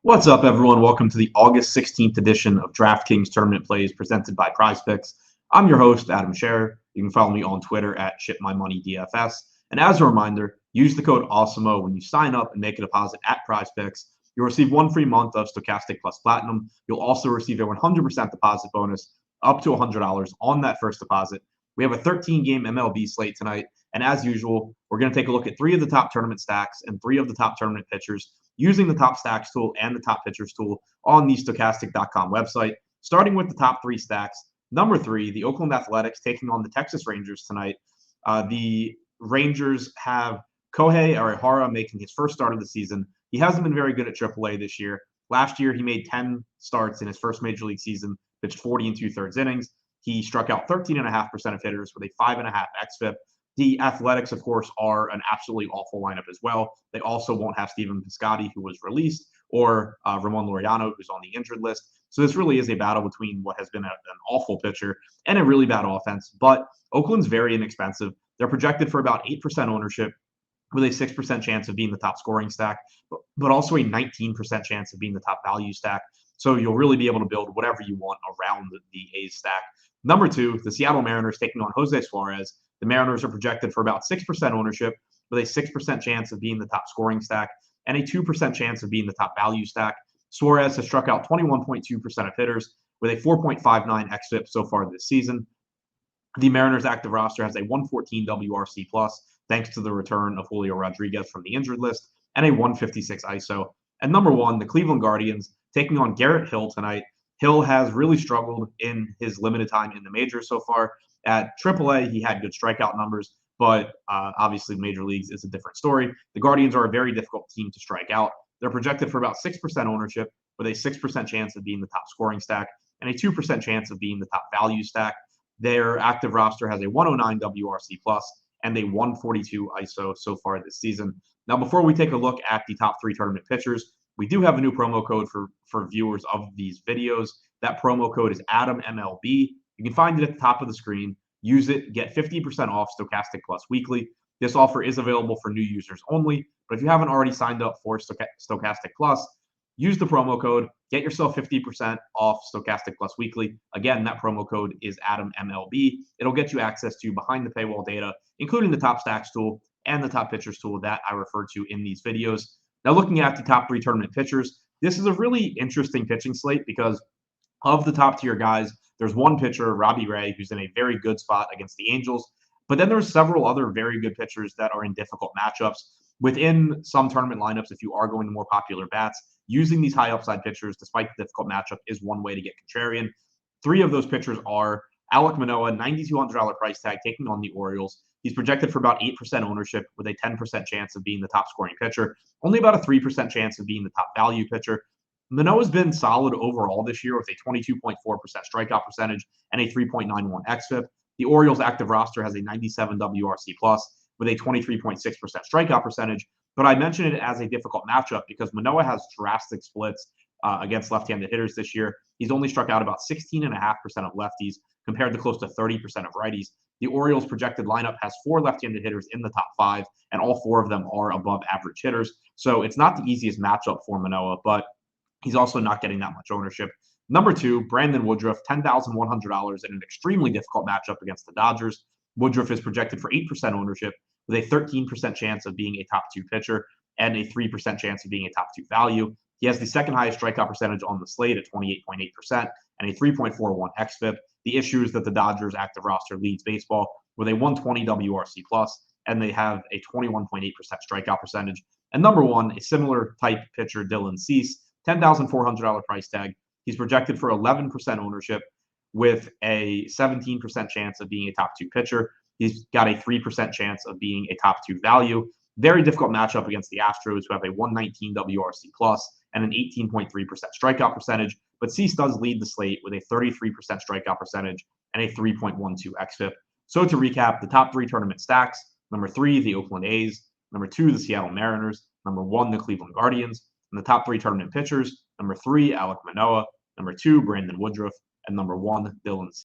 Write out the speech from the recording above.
What's up, everyone? Welcome to the August 16th edition of DraftKings Tournament Plays presented by PrizePicks. I'm your host, Adam Scherer. You can follow me on Twitter at ShipMyMoneyDFS. And as a reminder, use the code AWESOMO when you sign up and make a deposit at PrizePicks. You'll receive one free month of Stokastic plus Platinum. You'll also receive a 100% deposit bonus up to $100 on that first deposit. We have a 13-game MLB slate tonight. And as usual, we're going to take a look at 3 of the top tournament stacks and 3 of the top tournament pitchers using the top stacks tool and the top pitchers tool on the Stokastic.com website. Starting with the top 3 stacks. Number 3, the Oakland Athletics taking on the Texas Rangers tonight. The Rangers have Kohei Orihara making his first start of the season. He hasn't been very good at AAA this year. Last year, he made 10 starts in his first major league season, pitched 40 2/3 innings. He struck out 13.5% of hitters with a 5.5 xFIP. The Athletics, of course, are an absolutely awful lineup as well. They also won't have Steven Piscotty, who was released, or Ramon Laureano, who's on the injured list. So this really is a battle between what has been an awful pitcher and a really bad offense. But Oakland's very inexpensive. They're projected for about 8% ownership with a 6% chance of being the top scoring stack, but also a 19% chance of being the top value stack. So you'll really be able to build whatever you want around the A's stack. Number 2, the Seattle Mariners taking on Jose Suarez. The Mariners are projected for about 6% ownership with a 6% chance of being the top scoring stack and a 2% chance of being the top value stack. Suarez has struck out 21.2% of hitters with a 4.59 xFIP so far this season. The Mariners' active roster has a 114 WRC+, thanks to the return of Julio Rodriguez from the injured list, and a 156 ISO. And number 1, the Cleveland Guardians taking on Garrett Hill tonight. Hill has really struggled in his limited time in the majors so far. At AAA, he had good strikeout numbers, but obviously major leagues is a different story. The Guardians are a very difficult team to strike out. They're projected for about 6% ownership with a 6% chance of being the top scoring stack and a 2% chance of being the top value stack. Their active roster has a 109 WRC+, and a 142 ISO so far this season. Now, before we take a look at the top 3 tournament pitchers, we do have a new promo code for viewers of these videos. That promo code is ADAMMLB. You can find it at the top of the screen. Use it, get 50% off Stokastic Plus Weekly. This offer is available for new users only, but if you haven't already signed up for Stokastic Plus, use the promo code, get yourself 50% off Stokastic Plus Weekly. Again, that promo code is ADAMMLB. It'll get you access to behind the paywall data, including the top stacks tool and the top pitchers tool that I refer to in these videos. Now, looking at the top 3 tournament pitchers, this is a really interesting pitching slate because of the top tier guys, there's one pitcher, Robbie Ray, who's in a very good spot against the Angels. But then there's several other very good pitchers that are in difficult matchups. Within some tournament lineups, if you are going to more popular bats, using these high upside pitchers, despite the difficult matchup, is one way to get contrarian. 3 of those pitchers are Alek Manoah, $9,200 price tag, taking on the Orioles. He's projected for about 8% ownership with a 10% chance of being the top scoring pitcher, only about a 3% chance of being the top value pitcher. Manoah's been solid overall this year with a 22.4% strikeout percentage and a 3.91 xFIP. The Orioles' active roster has a 97 WRC+ with a 23.6% strikeout percentage, but I mention it as a difficult matchup because Manoah has drastic splits against left-handed hitters this year. He's only struck out about 16.5% of lefties compared to close to 30% of righties. The Orioles' projected lineup has 4 left-handed hitters in the top 5, and all 4 of them are above average hitters. So it's not the easiest matchup for Manoah, but he's also not getting that much ownership. Number 2, Brandon Woodruff, $10,100 in an extremely difficult matchup against the Dodgers. Woodruff is projected for 8% ownership with a 13% chance of being a top 2 pitcher and a 3% chance of being a top 2 value. He has the second highest strikeout percentage on the slate at 28.8% and a 3.41 xFIP. The issue is that the Dodgers' active roster leads baseball with a 120 WRC+, and they have a 21.8% strikeout percentage. And number 1, a similar type pitcher, Dylan Cease, $10,400 price tag. He's projected for 11% ownership with a 17% chance of being a top 2 pitcher. He's got a 3% chance of being a top 2 value. Very difficult matchup against the Astros, who have a 119 WRC+ and an 18.3% strikeout percentage. But Cease does lead the slate with a 33% strikeout percentage and a 3.12 xFIP. So to recap, the top 3 tournament stacks: number 3, the Oakland A's; number 2, the Seattle Mariners; number 1, the Cleveland Guardians. And the top 3 tournament pitchers: number 3, Alek Manoah; number 2, Brandon Woodruff; and number 1, Dylan Cease.